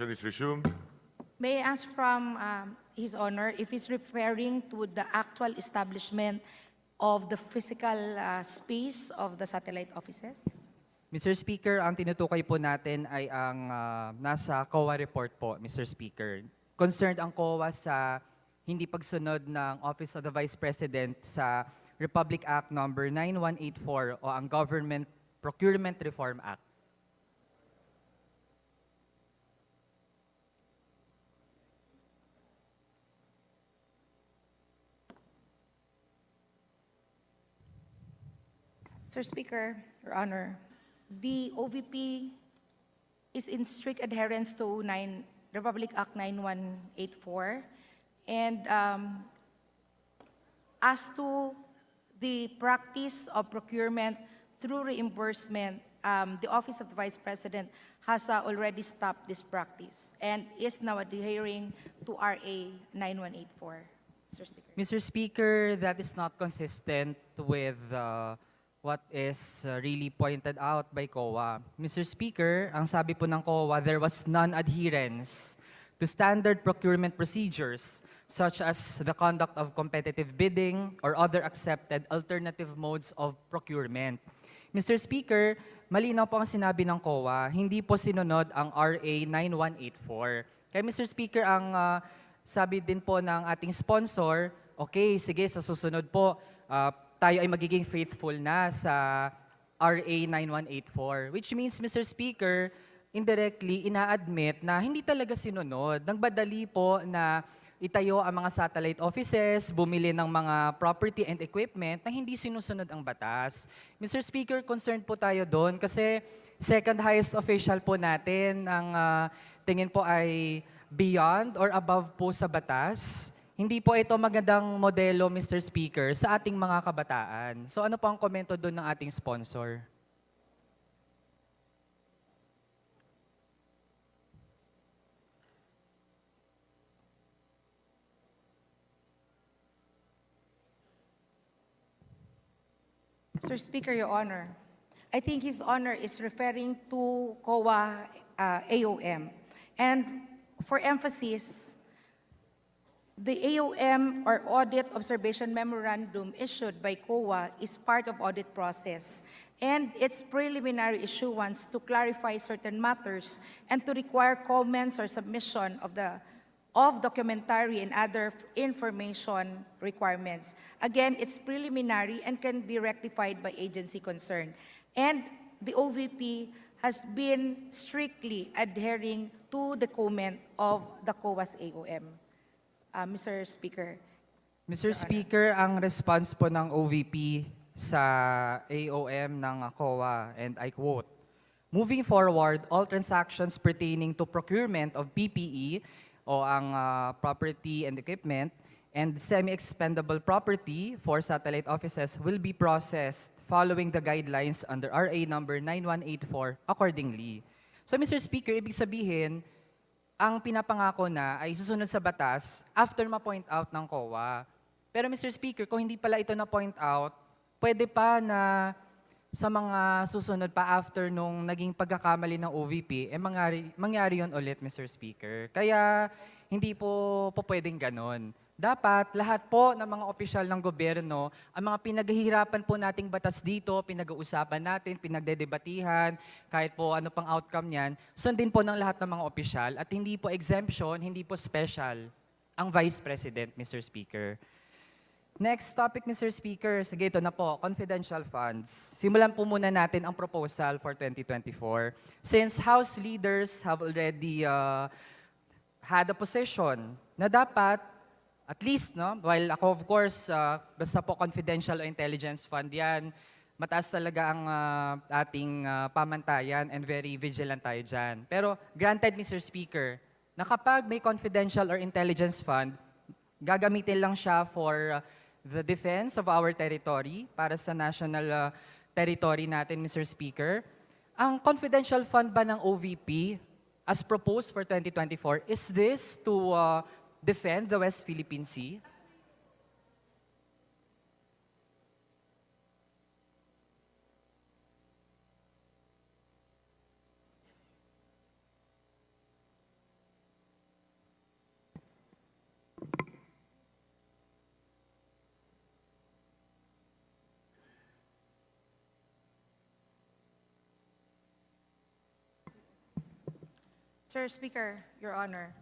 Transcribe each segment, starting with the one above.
Session is resumed. May I ask from His Honor if he's referring to the actual establishment of the physical space of the satellite offices? Mr. Speaker, ang tinutukoy po natin ay ang nasa COA report po, Mr. Speaker. Concerned ang COA sa hindi pagsunod ng Office of the Vice President sa Republic Act number 9184 o ang Government Procurement Reform Act. Sir Speaker, Your Honor, the OVP is in strict adherence to Republic Act 9184. And as to the practice of procurement through reimbursement, the Office of the Vice President has already stopped this practice and is now adhering to RA 9184. Mr. Speaker. Mr. Speaker, that is not consistent with what is really pointed out by COA. Mr. Speaker, ang sabi po ng COA, there was non-adherence to standard procurement procedures such as the conduct of competitive bidding or other accepted alternative modes of procurement. Mr. Speaker, malinaw po ang sinabi ng COA, hindi po sinunod ang RA 9184. Kaya Mr. Speaker, ang sabi din po ng ating sponsor, okay, sige, sa susunod po, tayo ay magiging faithful na sa RA 9184. Which means, Mr. Speaker, indirectly ina-admit na hindi talaga sinunod. Nagbadali po na itayo ang mga satellite offices, bumili ng mga property and equipment na hindi sinusunod ang batas. Mr. Speaker, concerned po tayo doon kasi second highest official po natin ang tingin po ay beyond or above po sa batas. Hindi po ito magandang modelo, Mr. Speaker, sa ating mga kabataan. So ano po ang komento doon ng ating sponsor? Sir Speaker, Your Honor, I think His Honor is referring to COA AOM. And for emphasis, the AOM or Audit Observation Memorandum issued by COA is part of audit process and its preliminary issuance to clarify certain matters and to require comments or submission of documentary and other information requirements. Again, it's preliminary and can be rectified by agency concerned. And the OVP has been strictly adhering to the comment of the COA's AOM. Mr. Speaker. Mr. Speaker, ang response po ng OVP sa AOM ng COA, and I quote, "Moving forward, all transactions pertaining to procurement of PPE o ang property and equipment and semi-expendable property for satellite offices will be processed following the guidelines under RA number 9184 accordingly." So Mr. Speaker, ibig sabihin, ang pinapangako na ay susunod sa batas after ma-point out ng COA. Pero Mr. Speaker, kung hindi pala ito na-point out, pwede pa na sa mga susunod pa after nung naging pagkakamali ng OVP, mangyari yun ulit, Mr. Speaker. Kaya hindi po pwedeng ganon. Dapat lahat po ng mga opisyal ng gobyerno, ang mga pinaghihirapan po nating batas dito, pinag-uusapan natin, pinagdedebatihan, kahit po ano pang outcome niyan, sundin po ng lahat ng mga opisyal at hindi po exemption, hindi po special ang Vice President, Mr. Speaker. Next topic, Mr. Speaker, sige ito na po, confidential funds. Simulan po muna natin ang proposal for 2024. Since House leaders have already had a position na dapat at least, no, while ako of course, basta po confidential o intelligence fund yan, mataas talaga ang ating pamantayan and very vigilant tayo dyan. Pero granted, Mr. Speaker, na kapag may confidential or intelligence fund, gagamitin lang siya for the defense of our territory, para sa national territory natin, Mr. Speaker. Ang confidential fund ba ng OVP, as proposed for 2024, is this to defend the West Philippine Sea? Sir Speaker, Your Honor.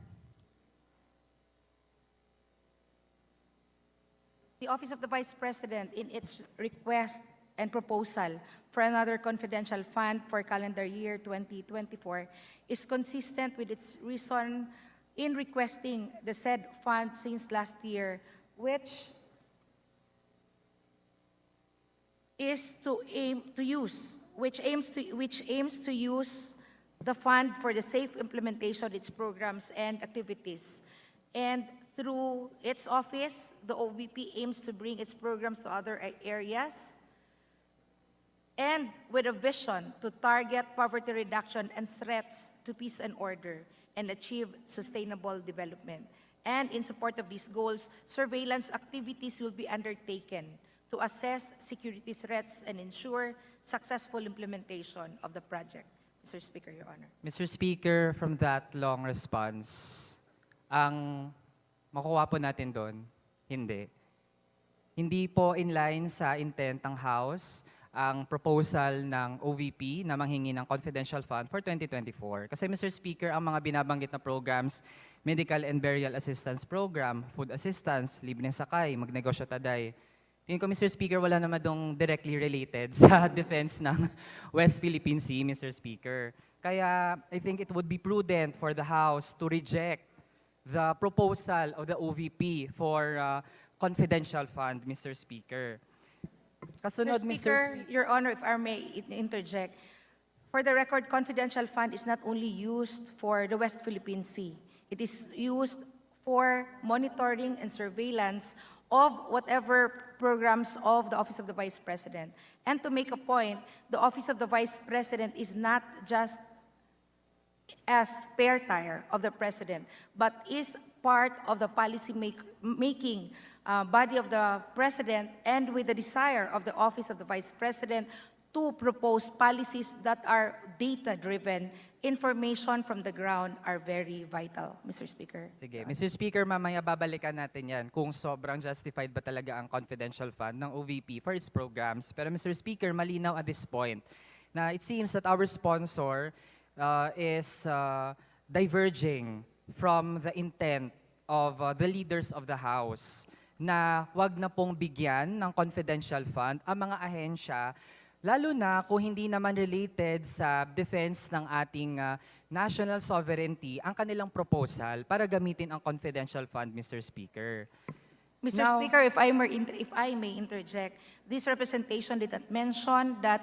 The Office of the Vice President, in its request and proposal for another confidential fund for calendar year 2024, is consistent with its reason in requesting the said fund since last year, which is to aim to use, which aims to use the fund for the safe implementation of its programs and activities. And through its office, the OVP aims to bring its programs to other areas and with a vision to target poverty reduction and threats to peace and order and achieve sustainable development. And in support of these goals, surveillance activities will be undertaken to assess security threats and ensure successful implementation of the project. Mr. Speaker, Your Honor. Mr. Speaker, from that long response, ang makuha po natin doon, hindi. Hindi po in line sa intent ng House ang proposal ng OVP na manghingi ng confidential fund for 2024. Kasi Mr. Speaker, ang mga binabanggit na programs, Medical and Burial Assistance Program, Food Assistance, Libreng Sakay, Magnegosyo Taday, tingin ko, Mr. Speaker, wala naman dong directly related sa defense ng West Philippine Sea, Mr. Speaker. Kaya I think it would be prudent for the House to reject the proposal of the OVP for confidential fund, Mr. Speaker. Kasunod, Mr. Speaker, Your Honor, if I may interject, for the record, confidential fund is not only used for the West Philippine Sea. It is used for monitoring and surveillance of whatever programs of the Office of the Vice President. And to make a point, the Office of the Vice President is not just a spare tire of the President, but is part of the policy making body of the President, and with the desire of the Office of the Vice President to propose policies that are data-driven. Information from the ground are very vital, Mr. Speaker. Sige. Mr. Speaker, mamaya babalikan natin yan kung sobrang justified ba talaga ang confidential fund ng OVP for its programs. Pero Mr. Speaker, malinaw at this point na it seems that our sponsor is diverging from the intent of the leaders of the House na wag na pong bigyan ng confidential fund ang mga ahensya, lalo na kung hindi naman related sa defense ng ating national sovereignty ang kanilang proposal para gamitin ang confidential fund, Mr. Speaker. Mr. Now, Speaker, if I may interject, this representation did not mention that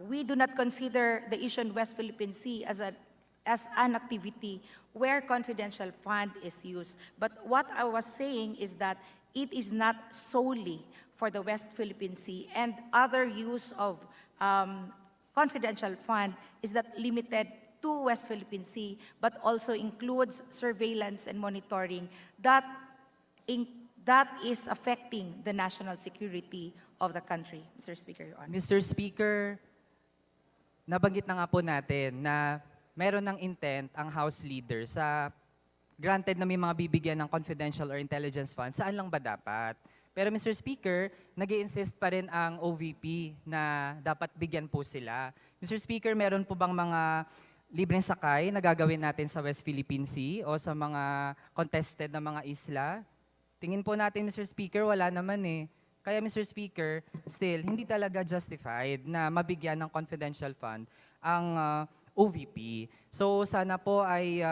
we do not consider the issue in West Philippine Sea as an activity where confidential fund is used. But what I was saying is that it is not solely for the West Philippine Sea, and other use of confidential fund is not limited to West Philippine Sea, but also includes surveillance and monitoring that is affecting the national security of the country. Mr. Speaker, Your Honor. Mr. Speaker, nabanggit na nga po natin na meron ng intent ang House leader sa granted na may mga bibigyan ng confidential or intelligence fund, saan lang ba dapat? Pero Mr. Speaker, nag-i-insist pa rin ang OVP na dapat bigyan po sila. Mr. Speaker, meron po bang mga libreng sakay na gagawin natin sa West Philippine Sea o sa mga contested na mga isla? Tingin po natin, Mr. Speaker, wala naman eh. Kaya Mr. Speaker, still, hindi talaga justified na mabigyan ng confidential fund ang OVP. So sana po ay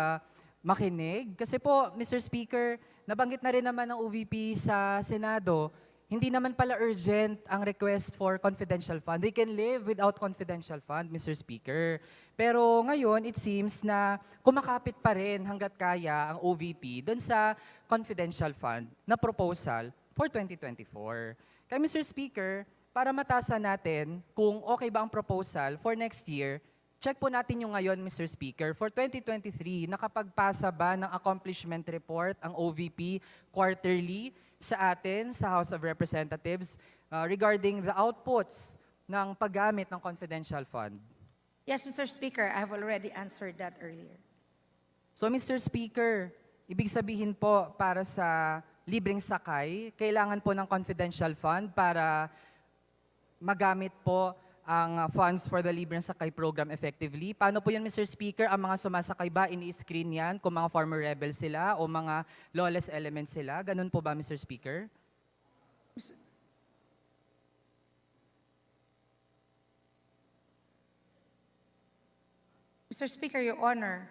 makinig. Kasi po, Mr. Speaker, nabanggit na rin naman ng OVP sa Senado, hindi naman pala urgent ang request for confidential fund. They can live without confidential fund, Mr. Speaker. Pero ngayon, it seems na kumakapit pa rin hanggat kaya ang OVP doon sa confidential fund na proposal for 2024. Kaya Mr. Speaker, para matasan natin kung okay ba ang proposal for next year, check po natin yung ngayon, Mr. Speaker. For 2023, nakapagpasa ba ng accomplishment report ang OVP quarterly sa atin, sa House of Representatives, regarding the outputs ng paggamit ng confidential fund? Yes, Mr. Speaker, I have already answered that earlier. So, Mr. Speaker, ibig sabihin po para sa libreng sakay, kailangan po ng confidential fund para magamit po ang funds for the Libreng Sakay program effectively. Paano po yan, Mr. Speaker? Ang mga sumasakay ba, ini-screen yan kung mga former rebels sila o mga lawless elements sila? Ganun po ba, Mr. Speaker? Mr. Speaker, Your Honor,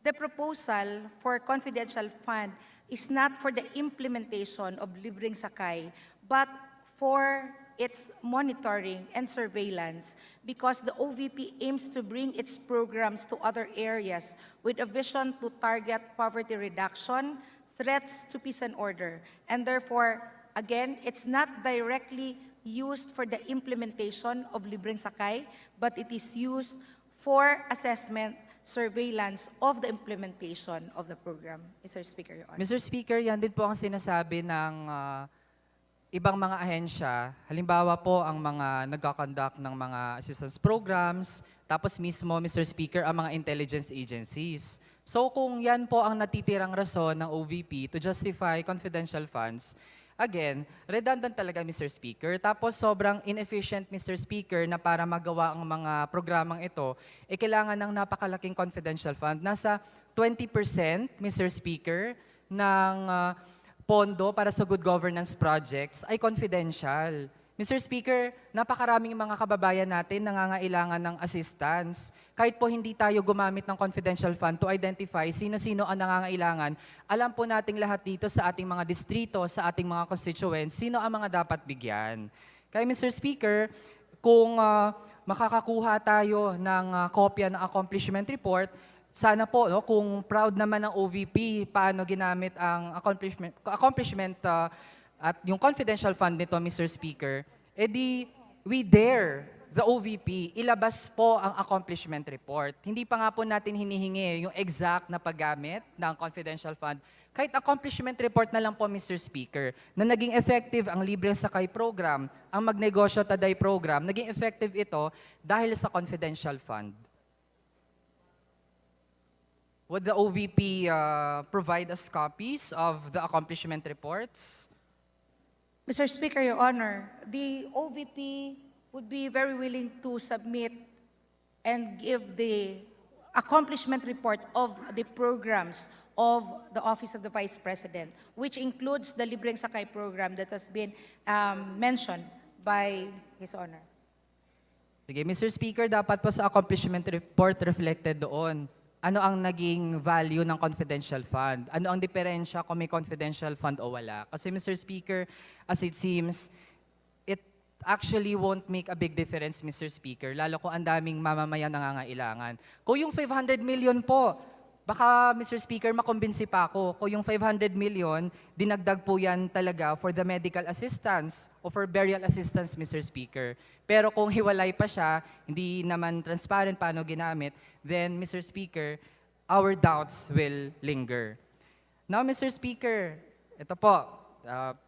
the proposal for confidential fund is not for the implementation of Libreng Sakay, but for its monitoring and surveillance, because the OVP aims to bring its programs to other areas with a vision to target poverty reduction, threats to peace and order, and therefore, again, it's not directly used for the implementation of Libreng Sakay, but it is used for assessment, surveillance of the implementation of the program. Mr. Speaker, Your Honor. Mr. Speaker, yan din po ang sinasabi ng ibang mga ahensya. Halimbawa po ang mga nagkakonduct ng mga assistance programs, tapos mismo, Mr. Speaker, ang mga intelligence agencies. So kung yan po ang natitirang rason ng OVP to justify confidential funds, again, redundant talaga, Mr. Speaker. Tapos sobrang inefficient, Mr. Speaker, na para magawa ang mga programang ito, kailangan ng napakalaking confidential fund. Nasa 20%, Mr. Speaker, ng pondo para sa good governance projects ay confidential. Mr. Speaker, napakaraming mga kababayan natin nangangailangan ng assistance. Kahit po hindi tayo gumamit ng confidential fund to identify sino-sino ang nangangailangan, alam po nating lahat dito sa ating mga distrito, sa ating mga constituents, sino ang mga dapat bigyan. Kaya Mr. Speaker, kung makakakuha tayo ng kopya ng accomplishment report, sana po, no, kung proud naman ng OVP, paano ginamit ang accomplishment at yung confidential fund nito, Mr. Speaker, edi we dare the OVP ilabas po ang accomplishment report. Hindi pa nga po natin hinihingi yung exact na paggamit ng confidential fund. Kahit accomplishment report na lang po, Mr. Speaker, na naging effective ang Libreng Sakay program, ang Magnegosyo Taday program, naging effective ito dahil sa confidential fund. Would the OVP provide us copies of the accomplishment reports? Mr. Speaker, Your Honor, the OVP would be very willing to submit and give the accomplishment report of the programs of the Office of the Vice President, which includes the Libreng Sakay program that has been mentioned by His Honor. Sige, Mr. Speaker, dapat po sa accomplishment report reflected doon. Ano ang naging value ng confidential fund? Ano ang diferensya kung may confidential fund o wala? Kasi Mr. Speaker, as it seems, it actually won't make a big difference, Mr. Speaker, lalo kung ang daming mamamayan nangangailangan. Kung yung 500 million po, baka Mr. Speaker, makumbinsi pa ako. Kung yung 500 million, dinagdag po yan talaga for the medical assistance o for burial assistance, Mr. Speaker. Pero kung hiwalay pa siya, hindi naman transparent paano ginamit, then, Mr. Speaker, our doubts will linger. Now, Mr. Speaker, ito po,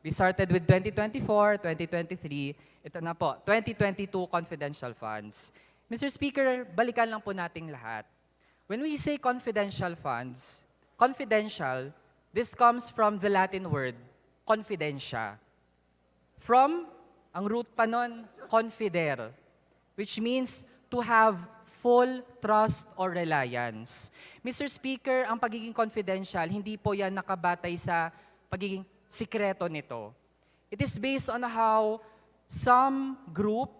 we started with 2024, 2023, ito na po, 2022 confidential funds. Mr. Speaker, balikan lang po nating lahat. When we say confidential funds, confidential, this comes from the Latin word, confidentia. From, ang root pa nun, confidere, which means to have full trust or reliance. Mr. Speaker, ang pagiging confidential, hindi po yan nakabatay sa pagiging sikreto nito. It is based on how some group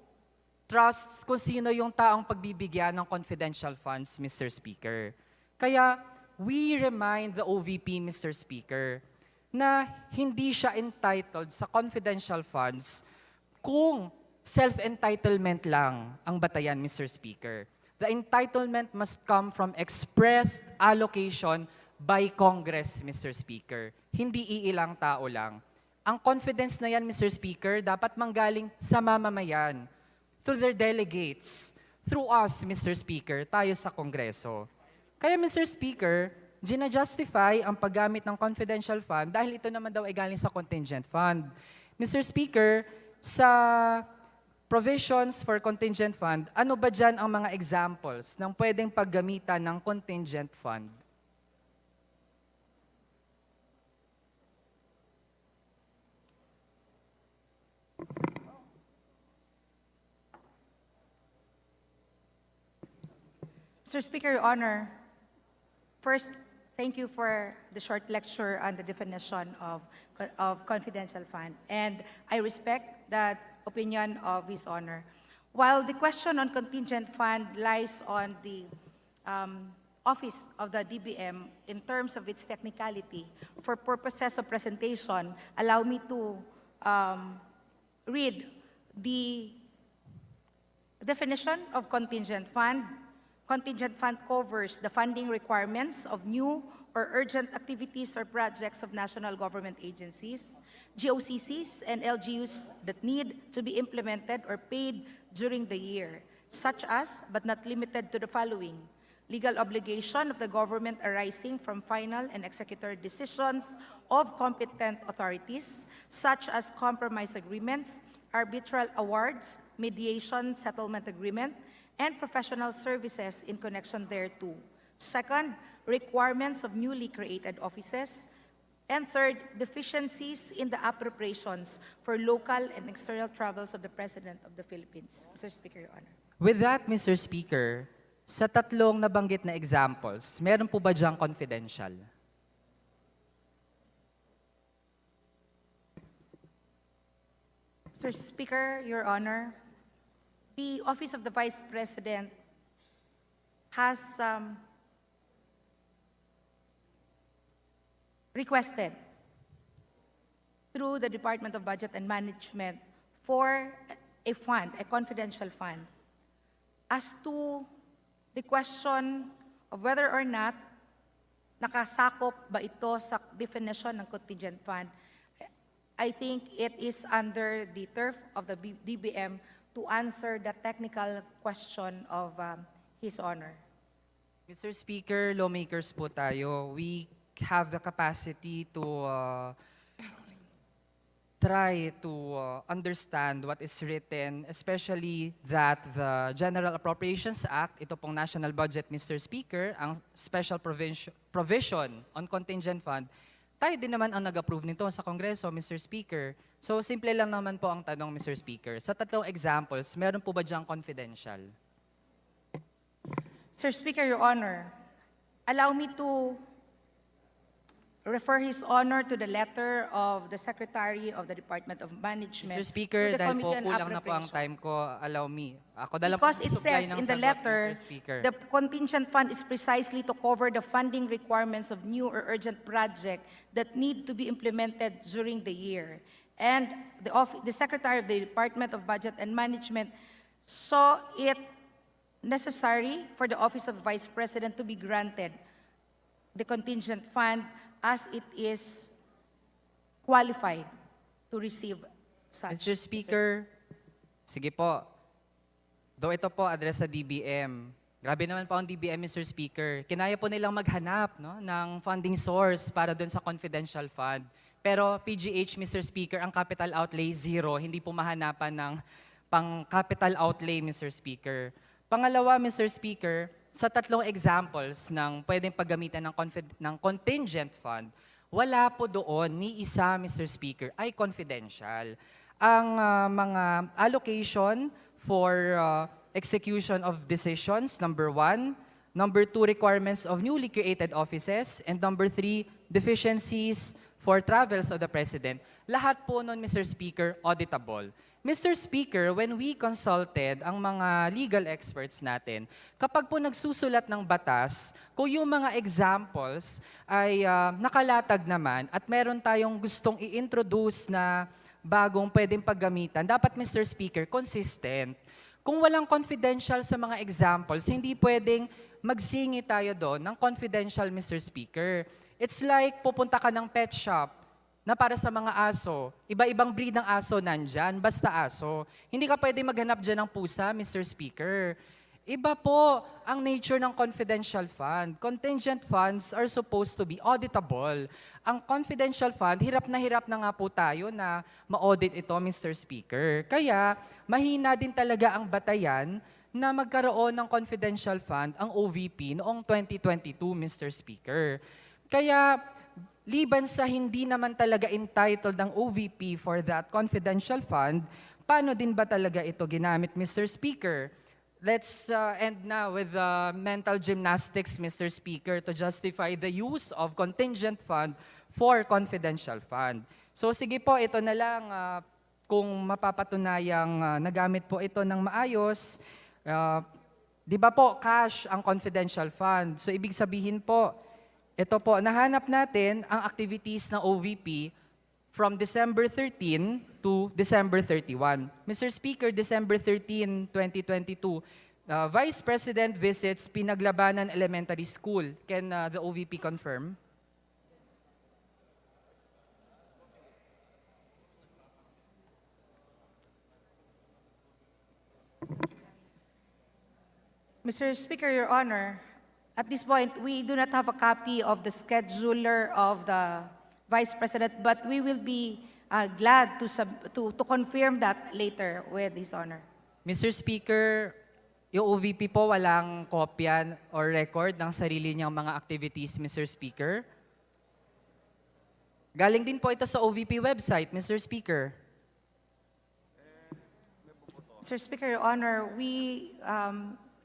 trusts kung sino yung taong pagbibigyan ng confidential funds, Mr. Speaker. Kaya, we remind the OVP, Mr. Speaker, na hindi siya entitled sa confidential funds kung self-entitlement lang ang batayan, Mr. Speaker. The entitlement must come from expressed allocation by Congress, Mr. Speaker. Hindi iilang tao lang. Ang confidence na yan, Mr. Speaker, dapat manggaling sa mamamayan, through their delegates, through us, Mr. Speaker, tayo sa Kongreso. Kaya, Mr. Speaker, gina-justify ang paggamit ng confidential fund dahil ito naman daw ay galing sa contingent fund. Mr. Speaker, sa provisions for contingent fund, ano ba dyan ang mga examples ng pwedeng paggamitan ng contingent fund? Mr. Speaker, Your Honor, first, thank you for the short lecture on the definition of confidential fund. And I respect that opinion of His Honor. While the question on contingent fund lies on the office of the DBM in terms of its technicality, for purposes of presentation, allow me to read the definition of contingent fund. Contingent fund covers the funding requirements of new or urgent activities or projects of national government agencies, GOCCs, and LGUs that need to be implemented or paid during the year, such as, but not limited to the following: legal obligation of the government arising from final and executory decisions of competent authorities, such as compromise agreements, arbitral awards, mediation settlement agreement, and professional services in connection thereto. Second, requirements of newly created offices. And third, deficiencies in the appropriations for local and external travels of the President of the Philippines. Mr. Speaker, Your Honor. With that, Mr. Speaker, sa tatlong nabanggit na examples, meron po ba diyang confidential? Mr. Speaker, Your Honor, the Office of the Vice President has requested through the Department of Budget and Management for a fund, a confidential fund. As to the question of whether or not nakasakop ba ito sa definition ng contingent fund, I think it is under the turf of the DBM to answer the technical question of His Honor. Mr. Speaker, lawmakers po tayo. We have the capacity to try to understand what is written, especially that the General Appropriations Act, ito pong national budget, Mr. Speaker, ang special provision on contingent fund, tayo din naman ang nag-approve nito sa Kongreso, Mr. Speaker. So, simple lang naman po ang tanong, Mr. Speaker. Sa tatlong examples, meron po ba diyang confidential? Sir Speaker, Your Honor, allow me to refer His Honor to the letter of the Secretary of the Department of Management. Mr. Speaker, to the dahil po Committee on kulang na po ang Appropriation. time ko, allow me. Ako na lang po Because it supply says ng in the sagot, letter, Mr. Speaker. the contingent fund is precisely to cover the funding requirements of new or urgent project that need to be implemented during the year. And the Secretary of the Department of Budget and Management saw it necessary for the Office of Vice President to be granted the contingent fund as it is qualified to receive such. Mr. Speaker, sige po. Though ito po address sa DBM. Grabe naman po ang DBM, Mr. Speaker. Kinaya po nilang maghanap ng funding source para dun sa confidential fund. Pero PGH, Mr. Speaker, ang capital outlay zero, hindi po mahanapan ng pang-capital outlay, Mr. Speaker. Pangalawa, Mr. Speaker, sa tatlong examples ng pwedeng paggamitan ng contingent fund, wala po doon ni isa, Mr. Speaker, ay confidential. Ang mga allocation for execution of decisions, number 1. Number 2, requirements of newly created offices. And number 3, deficiencies for travels of the President. Lahat po nun, Mr. Speaker, auditable. Mr. Speaker, when we consulted ang mga legal experts natin, kapag po nagsusulat ng batas, kung yung mga examples ay nakalatag naman at meron tayong gustong i-introduce na bagong pwedeng paggamitan, dapat, Mr. Speaker, consistent. Kung walang confidential sa mga examples, hindi pwedeng magsingi tayo doon ng confidential, Mr. Speaker. It's like pupunta ka ng pet shop na para sa mga aso. Iba-ibang breed ng aso nandyan, basta aso. Hindi ka pwede maghanap dyan ng pusa, Mr. Speaker. Iba po ang nature ng confidential fund. Contingent funds are supposed to be auditable. Ang confidential fund, hirap na nga po tayo na ma-audit ito, Mr. Speaker. Kaya, mahina din talaga ang batayan na magkaroon ng confidential fund ang OVP noong 2022, Mr. Speaker. Kaya, liban sa hindi naman talaga entitled ang OVP for that confidential fund, paano din ba talaga ito ginamit, Mr. Speaker? let's end now with mental gymnastics, Mr. Speaker, to justify the use of contingent fund for confidential fund. So sige po, ito na lang, kung mapapatunayang nagamit po ito ng maayos, di ba po cash ang confidential fund? So ibig sabihin po, ito po, nahanap natin ang activities ng OVP from December 13 to December 31. Mr. Speaker, December 13, 2022, Vice President visits Pinaglabanan Elementary School. Can the OVP confirm? Mr. Speaker, Your Honor, at this point, we do not have a copy of the scheduler of the Vice President, but we will be glad to confirm that later with His Honor. Mr. Speaker, yung OVP po walang kopya or record ng sarili niyang mga activities, Mr. Speaker. Galing din po ito sa OVP website, Mr. Speaker. Mr. Speaker, Your Honor, we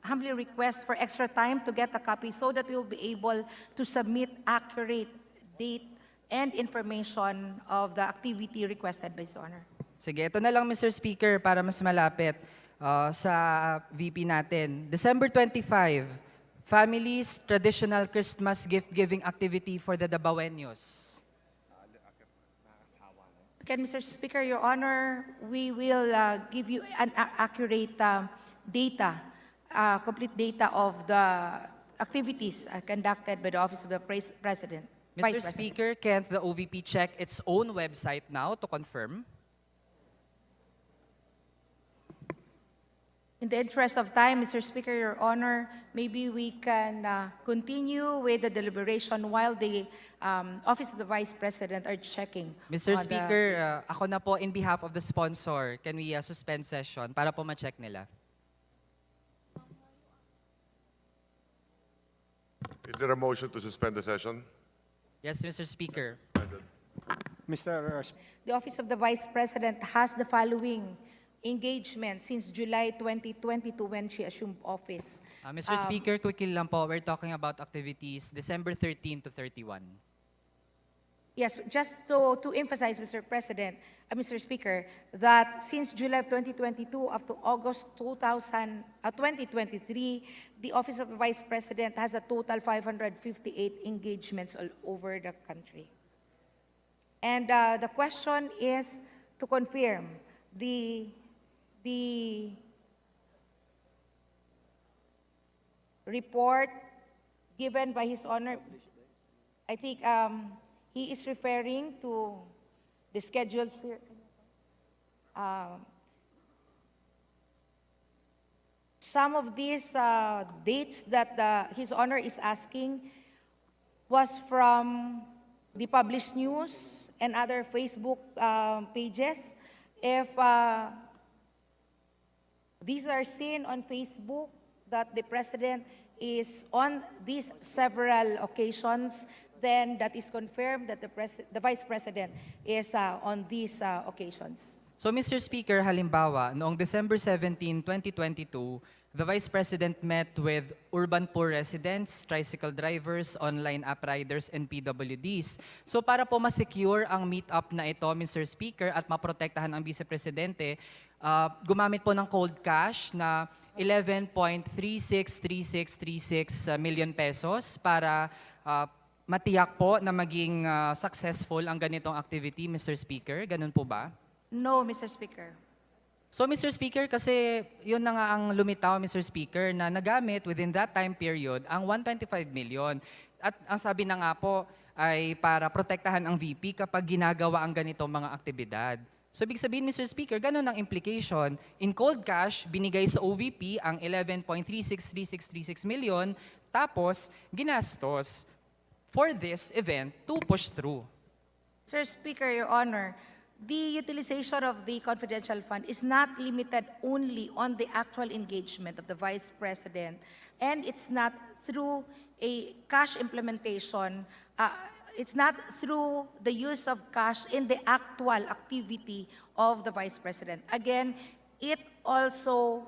humbly request for extra time to get a copy so that we will be able to submit accurate date and information of the activity requested by His Honor. Sige, ito na lang, Mr. Speaker, para mas malapit sa VP natin. December 25, Families Traditional Christmas Gift-Giving Activity for the Dabaweños. Again, Mr. Speaker, Your Honor, we will give you an accurate data, complete data of the activities conducted by the Office of the President. Vice Mr. President. Speaker, can't the OVP check its own website now to confirm? In the interest of time, Mr. Speaker, Your Honor, maybe we can continue with the deliberation while the Office of the Vice President are checking. Mr. on the- Speaker, ako na po in behalf of the sponsor, can we suspend session para po ma-check nila? Is there a motion to suspend the session? Yes, Mr. Speaker. Mr. The Office of the Vice President has the following engagement since July 2022 when she assumed office. Mr. Speaker, quickly lang po, we're talking about activities December 13 to 31. Yes, just to emphasize, Mr. President, Mr. Speaker, that since July of 2022 up to August 2023, the Office of the Vice President has a total 558 engagements all over the country. And the question is to confirm the report given by His Honor. I think he is referring to the schedules here. Some of these dates that His Honor is asking was from the published news and other Facebook pages. If these are seen on Facebook that the President is on these several occasions, then that is confirmed that the Vice President is on these occasions. So, Mr. Speaker, halimbawa, noong December 17, 2022, the Vice President met with urban poor residents, tricycle drivers, online app riders, and PWDs. So para po ma-secure ang meet-up na ito, Mr. Speaker, at maprotektahan ang Vice Presidente, gumamit po ng cold cash na 11.363636 million pesos para matiyak po na maging successful ang ganitong activity, Mr. Speaker. Ganun po ba? No, Mr. Speaker. So, Mr. Speaker, kasi yun na nga ang lumitaw, Mr. Speaker, na nagamit within that time period ang 125 million. At ang sabi na nga po ay para protektahan ang VP kapag ginagawa ang ganitong mga aktibidad. So, ibig sabihin, Mr. Speaker, ganun ang implication. In cold cash, binigay sa OVP ang 11.363636 million, tapos ginastos for this event to push through. Sir Speaker, Your Honor, the utilization of the confidential fund is not limited only on the actual engagement of the Vice President, and it's not through a cash implementation, it's not through the use of cash in the actual activity of the Vice President. Again, it also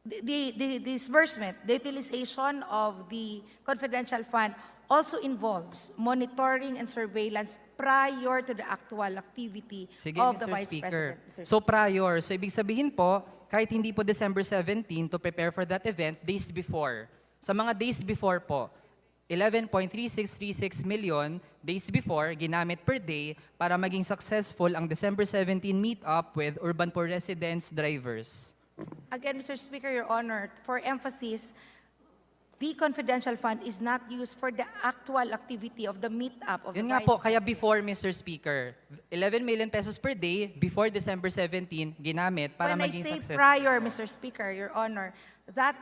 the disbursement, the utilization of the confidential fund also involves monitoring and surveillance prior to the actual activity Sige, of the Mr. Vice Speaker. President. Mr. So prior, so ibig sabihin po, kahit hindi po December 17 to prepare for that event, days before. Sa mga days before po, 11.3636 million days before ginamit per day para maging successful ang December 17 meet-up with urban poor residents, drivers. Again, Mr. Speaker, Your Honor, for emphasis, the confidential fund is not used for the actual activity of the meet-up of the Yun nga Vice po, kaya President. before, Mr. Speaker, 11 million pesos per day before December 17 ginamit para When I maging say successful. prior, Mr. Speaker, Your Honor, that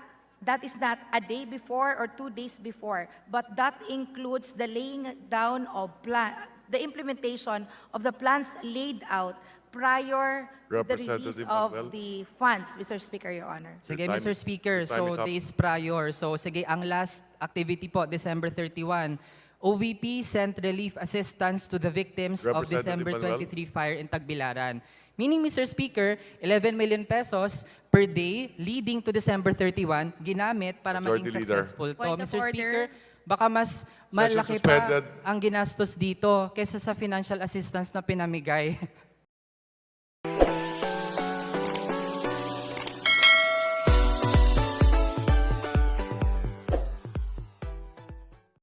is not a day before or 2 days before, but that includes the laying down of plan, the implementation of the plans laid out prior to the release Representative of Manuel. the funds, Mr. Speaker, Your Honor. Sige, Your time Mr. is- Speaker, your time so is up. days prior. So sige, ang last activity po, December 31, OVP sent relief assistance to the victims of Representative December Manuel. 23 fire in Tagbilaran. Meaning, Mr. Speaker, 11 million pesos per day leading to December 31 ginamit para maging Majority Leader. successful to. Point of Mr. order. Speaker, baka mas malaki suspended. pa ang ginastos dito kaysa sa financial assistance na pinamigay.